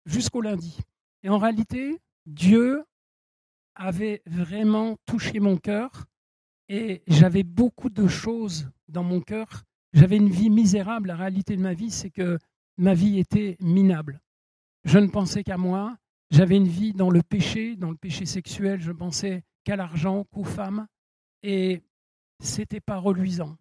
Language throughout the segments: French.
jusqu'au lundi. Et en réalité, Dieu avait vraiment touché mon cœur et j'avais beaucoup de choses dans mon cœur. J'avais une vie misérable. La réalité de ma vie, c'est que ma vie était minable. Je ne pensais qu'à moi. J'avais une vie dans le péché sexuel. Je pensais qu'à l'argent, qu'aux femmes. Et c'était pas reluisant.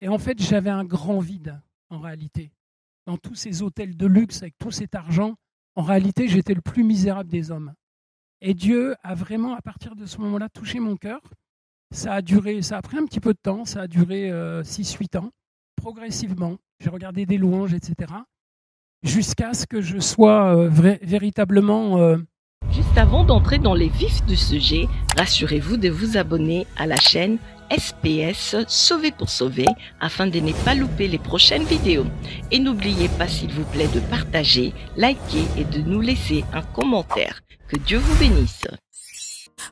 Et en fait, j'avais un grand vide, en réalité. Dans tous ces hôtels de luxe, avec tout cet argent, en réalité, j'étais le plus misérable des hommes. Et Dieu a vraiment, à partir de ce moment-là, touché mon cœur. Ça a pris un petit peu de temps, ça a duré 6-8 ans, progressivement. J'ai regardé des louanges, etc. Jusqu'à ce que je sois véritablement... Juste avant d'entrer dans les vifs du sujet, rassurez-vous de vous abonner à la chaîne SPS Sauver pour Sauver afin de ne pas louper les prochaines vidéos. Et n'oubliez pas s'il vous plaît de partager, liker et de nous laisser un commentaire. Que Dieu vous bénisse.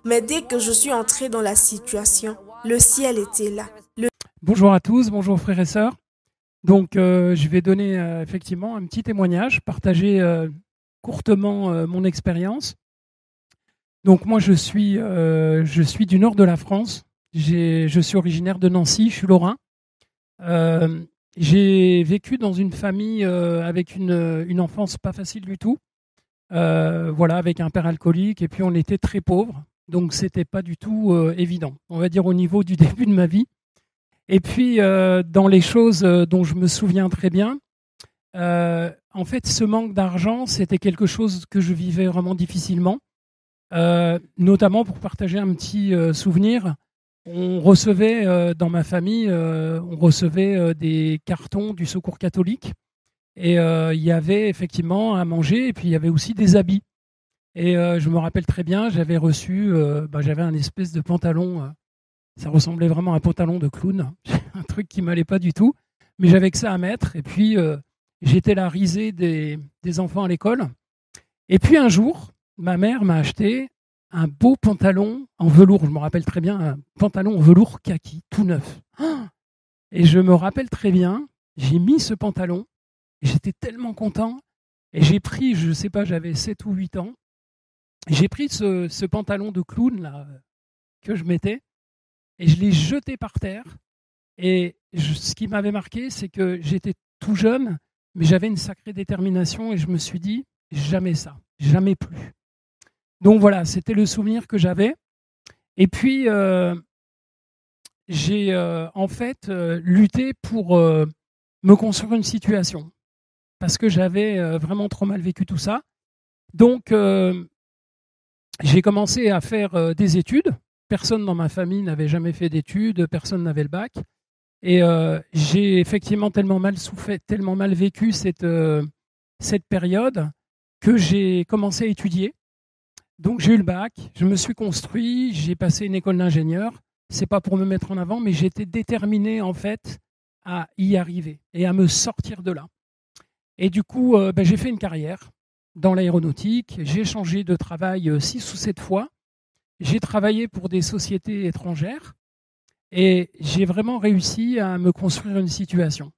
Mais dès que je suis entrée dans la situation, le ciel était là. Bonjour à tous, bonjour frères et sœurs. Donc je vais donner effectivement un petit témoignage, partager courtement mon expérience. Donc moi je suis du nord de la France, je suis originaire de Nancy, je suis lorrain. J'ai vécu dans une famille avec une enfance pas facile du tout. Voilà, avec un père alcoolique et puis on était très pauvres, donc c'était pas du tout évident, on va dire au niveau du début de ma vie. Et puis dans les choses dont je me souviens très bien, en fait ce manque d'argent c'était quelque chose que je vivais vraiment difficilement, notamment pour partager un petit souvenir. On recevait dans ma famille, des cartons du Secours catholique. Et il y avait effectivement à manger et puis il y avait aussi des habits. Et je me rappelle très bien, j'avais reçu, j'avais un espèce de pantalon, ça ressemblait vraiment à un pantalon de clown, un truc qui m'allait pas du tout, mais j'avais que ça à mettre. Et puis j'étais la risée des enfants à l'école. Et puis un jour, ma mère m'a acheté un beau pantalon en velours, je me rappelle très bien, un pantalon en velours kaki, tout neuf. Et je me rappelle très bien, j'ai mis ce pantalon. J'étais tellement content et j'ai pris, je ne sais pas, j'avais 7 ou 8 ans, j'ai pris ce pantalon de clown là, que je mettais et je l'ai jeté par terre. Et ce qui m'avait marqué, c'est que j'étais tout jeune, mais j'avais une sacrée détermination et je me suis dit, jamais ça, jamais plus. Donc voilà, c'était le souvenir que j'avais. Et puis, j'ai en fait lutté pour me construire une situation. Parce que j'avais vraiment trop mal vécu tout ça. Donc, j'ai commencé à faire des études. Personne dans ma famille n'avait jamais fait d'études, personne n'avait le bac. Et j'ai effectivement tellement mal souffert, tellement mal vécu cette période que j'ai commencé à étudier. Donc, j'ai eu le bac, je me suis construit, j'ai passé une école d'ingénieur. C'est pas pour me mettre en avant, mais j'étais déterminé en fait à y arriver et à me sortir de là. Et du coup, j'ai fait une carrière dans l'aéronautique. J'ai changé de travail 6 ou 7 fois. J'ai travaillé pour des sociétés étrangères et j'ai vraiment réussi à me construire une situation.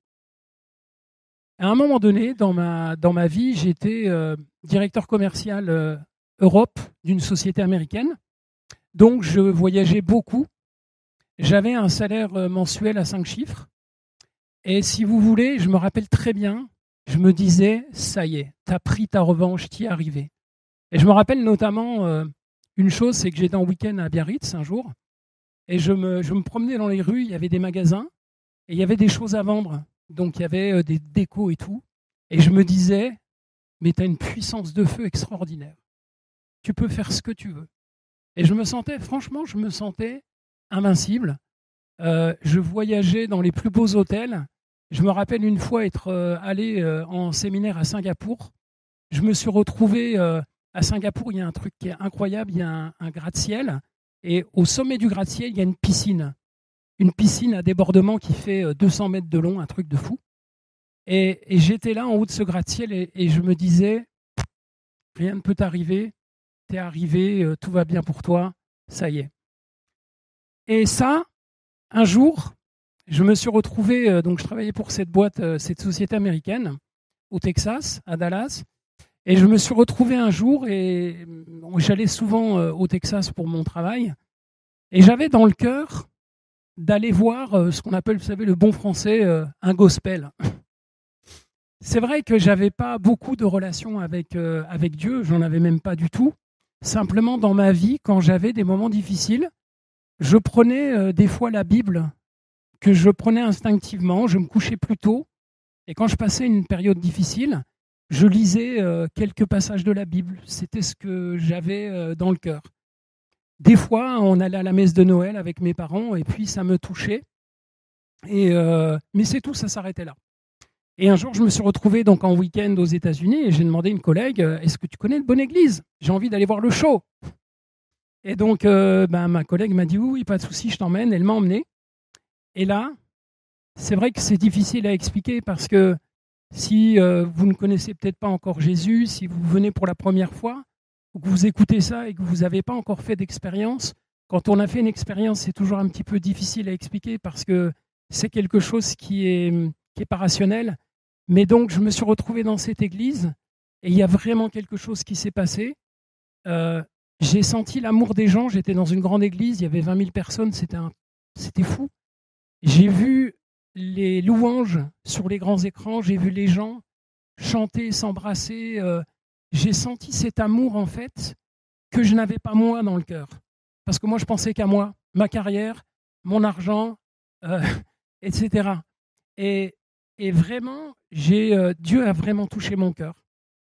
À un moment donné, dans ma vie, j'étais directeur commercial Europe d'une société américaine. Donc, je voyageais beaucoup. J'avais un salaire mensuel à 5 chiffres. Et si vous voulez, je me rappelle très bien, je me disais, ça y est, t'as pris ta revanche, t'y es arrivé. Et je me rappelle notamment une chose, c'est que j'étais en week-end à Biarritz un jour, et je me promenais dans les rues, il y avait des magasins, et il y avait des choses à vendre. Donc il y avait des décos et tout. Et je me disais, mais t'as une puissance de feu extraordinaire. Tu peux faire ce que tu veux. Et je me sentais invincible. Je voyageais dans les plus beaux hôtels. Je me rappelle une fois être allé en séminaire à Singapour. Je me suis retrouvé à Singapour, il y a un truc qui est incroyable, il y a un gratte-ciel. Et au sommet du gratte-ciel, il y a une piscine. Une piscine à débordement qui fait 200 mètres de long, un truc de fou. Et j'étais là en haut de ce gratte-ciel et je me disais, rien ne peut t'arriver, t'es arrivé, tout va bien pour toi, ça y est. Et ça, un jour, je me suis retrouvé, donc je travaillais pour cette boîte, cette société américaine, au Texas, à Dallas, Et je me suis retrouvé un jour, et j'allais souvent au Texas pour mon travail, et j'avais dans le cœur d'aller voir ce qu'on appelle, vous savez, le bon français, un gospel. C'est vrai que j'avais pas beaucoup de relations avec Dieu, j'en avais même pas du tout. Simplement dans ma vie, quand j'avais des moments difficiles, je prenais des fois la Bible, que je prenais instinctivement, je me couchais plus tôt, et quand je passais une période difficile, je lisais quelques passages de la Bible. C'était ce que j'avais dans le cœur. Des fois, on allait à la messe de Noël avec mes parents, et puis ça me touchait. Mais c'est tout, ça s'arrêtait là. Et un jour, je me suis retrouvé donc en week-end aux États-Unis, et j'ai demandé à une collègue, est-ce que tu connais une bonne église? J'ai envie d'aller voir le show. Et donc, ma collègue m'a dit, oui, pas de souci, je t'emmène. Elle m'a emmené. Et là, c'est vrai que c'est difficile à expliquer, parce que si vous ne connaissez peut-être pas encore Jésus, si vous venez pour la première fois, ou que vous écoutez ça et que vous n'avez pas encore fait d'expérience, quand on a fait une expérience, c'est toujours un petit peu difficile à expliquer, parce que c'est quelque chose qui est pas rationnel. Mais donc, je me suis retrouvé dans cette église, et il y a vraiment quelque chose qui s'est passé. J'ai senti l'amour des gens. J'étais dans une grande église, il y avait 20 000 personnes, c'était fou. J'ai vu les louanges sur les grands écrans, j'ai vu les gens chanter, s'embrasser. J'ai senti cet amour, en fait, que je n'avais pas moi dans le cœur. Parce que moi, je pensais qu'à moi, ma carrière, mon argent, etc. Et vraiment, Dieu a vraiment touché mon cœur.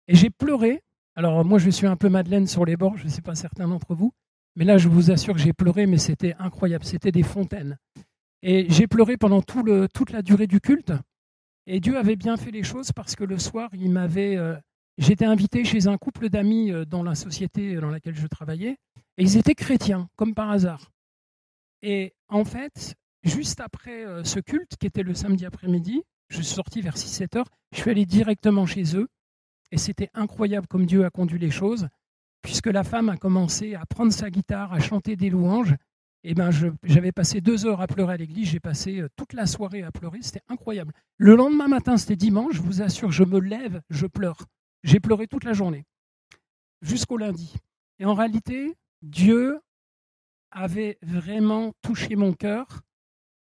Et j'ai pleuré. Alors moi, je suis un peu Madeleine sur les bords, je ne sais pas certains d'entre vous, mais là, je vous assure que j'ai pleuré, mais c'était incroyable, c'était des fontaines. Et j'ai pleuré pendant toute la durée du culte. Et Dieu avait bien fait les choses, parce que le soir, j'étais invité chez un couple d'amis dans la société dans laquelle je travaillais, et ils étaient chrétiens, comme par hasard. Et en fait, juste après ce culte, qui était le samedi après-midi, je suis sorti vers 6-7 heures, je suis allé directement chez eux, et c'était incroyable comme Dieu a conduit les choses, puisque la femme a commencé à prendre sa guitare, à chanter des louanges. Et j'avais passé 2 heures à pleurer à l'église, j'ai passé toute la soirée à pleurer, c'était incroyable. Le lendemain matin, c'était dimanche, je vous assure, je me lève, je pleure. J'ai pleuré toute la journée, jusqu'au lundi. Et en réalité, Dieu avait vraiment touché mon cœur,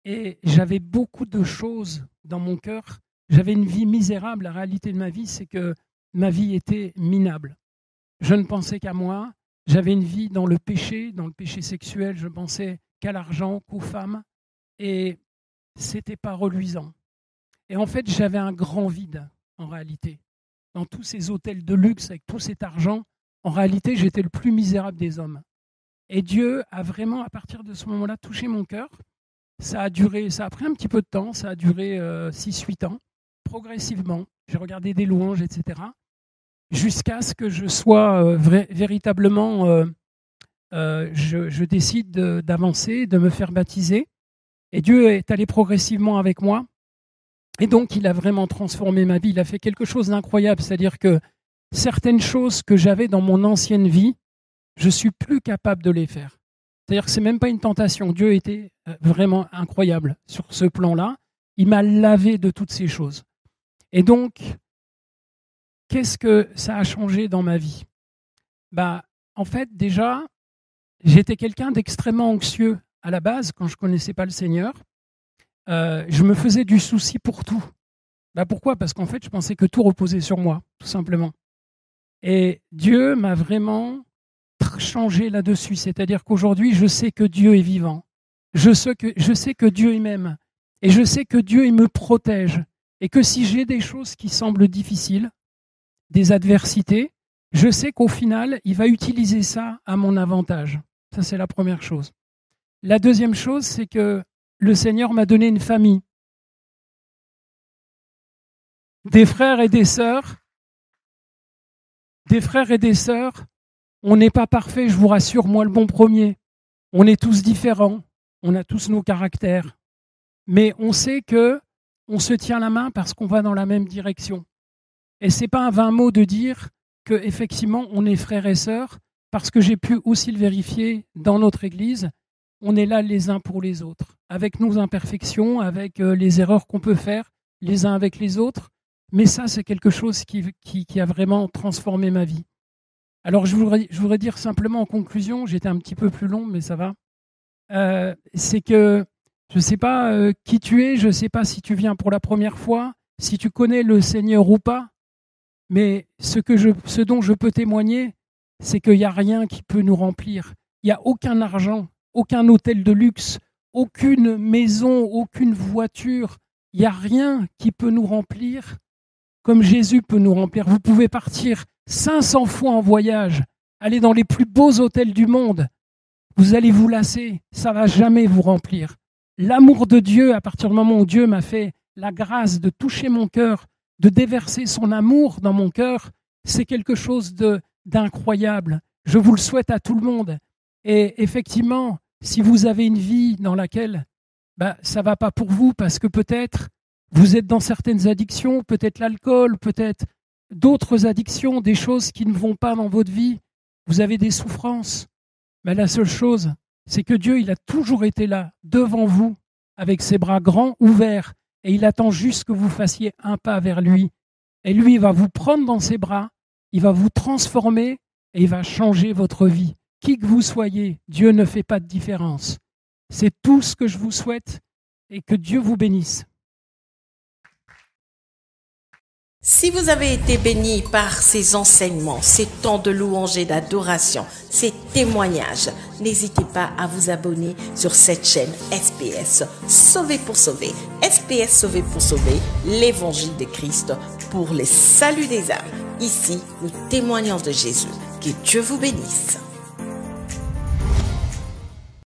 et j'avais beaucoup de choses dans mon cœur. J'avais une vie misérable. La réalité de ma vie, c'est que ma vie était minable. Je ne pensais qu'à moi. J'avais une vie dans le péché sexuel. Je pensais qu'à l'argent, qu'aux femmes. Et c'était pas reluisant. Et en fait, j'avais un grand vide, en réalité. Dans tous ces hôtels de luxe, avec tout cet argent, en réalité, j'étais le plus misérable des hommes. Et Dieu a vraiment, à partir de ce moment-là, touché mon cœur. Ça a pris un petit peu de temps, ça a duré 6-8 ans, progressivement. J'ai regardé des louanges, etc. Jusqu'à ce que je sois véritablement, je décide d'avancer, de me faire baptiser. Et Dieu est allé progressivement avec moi. Et donc, il a vraiment transformé ma vie. Il a fait quelque chose d'incroyable. C'est-à-dire que certaines choses que j'avais dans mon ancienne vie, je ne suis plus capable de les faire. C'est-à-dire que ce n'est même pas une tentation. Dieu était vraiment incroyable sur ce plan-là. Il m'a lavé de toutes ces choses. Et donc, qu'est-ce que ça a changé dans ma vie? En fait, déjà, j'étais quelqu'un d'extrêmement anxieux à la base quand je ne connaissais pas le Seigneur. Je me faisais du souci pour tout. Pourquoi? Parce qu'en fait, je pensais que tout reposait sur moi, tout simplement. Et Dieu m'a vraiment changé là-dessus. C'est-à-dire qu'aujourd'hui, je sais que Dieu est vivant. Je sais que Dieu m'aime. Et je sais que Dieu, il me protège. Et que si j'ai des choses qui semblent difficiles, des adversités, je sais qu'au final, il va utiliser ça à mon avantage. Ça, c'est la première chose. La deuxième chose, c'est que le Seigneur m'a donné une famille. Des frères et des sœurs. On n'est pas parfait, je vous rassure, moi le bon premier. On est tous différents, on a tous nos caractères. Mais on sait que on se tient la main parce qu'on va dans la même direction. Et ce n'est pas un vain mot de dire qu'effectivement on est frères et sœurs, parce que j'ai pu aussi le vérifier dans notre Église, on est là les uns pour les autres, avec nos imperfections, avec les erreurs qu'on peut faire les uns avec les autres. Mais ça, c'est quelque chose qui a vraiment transformé ma vie. Alors, je voudrais dire simplement en conclusion, j'étais un petit peu plus long, mais ça va. C'est que je ne sais pas qui tu es, je ne sais pas si tu viens pour la première fois, si tu connais le Seigneur ou pas, mais ce dont je peux témoigner, c'est qu'il n'y a rien qui peut nous remplir. Il n'y a aucun argent, aucun hôtel de luxe, aucune maison, aucune voiture. Il n'y a rien qui peut nous remplir comme Jésus peut nous remplir. Vous pouvez partir 500 fois en voyage, aller dans les plus beaux hôtels du monde. Vous allez vous lasser, ça ne va jamais vous remplir. L'amour de Dieu, à partir du moment où Dieu m'a fait la grâce de toucher mon cœur, de déverser son amour dans mon cœur, c'est quelque chose d'incroyable. Je vous le souhaite à tout le monde. Et effectivement, si vous avez une vie dans laquelle ça ne va pas pour vous, parce que peut-être vous êtes dans certaines addictions, peut-être l'alcool, peut-être d'autres addictions, des choses qui ne vont pas dans votre vie, vous avez des souffrances. Mais la seule chose, c'est que Dieu, il a toujours été là, devant vous, avec ses bras grands ouverts, et il attend juste que vous fassiez un pas vers lui. Et lui, il va vous prendre dans ses bras, il va vous transformer, et il va changer votre vie. Qui que vous soyez, Dieu ne fait pas de différence. C'est tout ce que je vous souhaite, et que Dieu vous bénisse. Si vous avez été béni par ces enseignements, ces temps de louange et d'adoration, ces témoignages, n'hésitez pas à vous abonner sur cette chaîne SPS Sauvé pour sauver. SPS Sauvé pour sauver, l'évangile de Christ pour le salut des âmes. Ici, nous témoignons de Jésus. Que Dieu vous bénisse.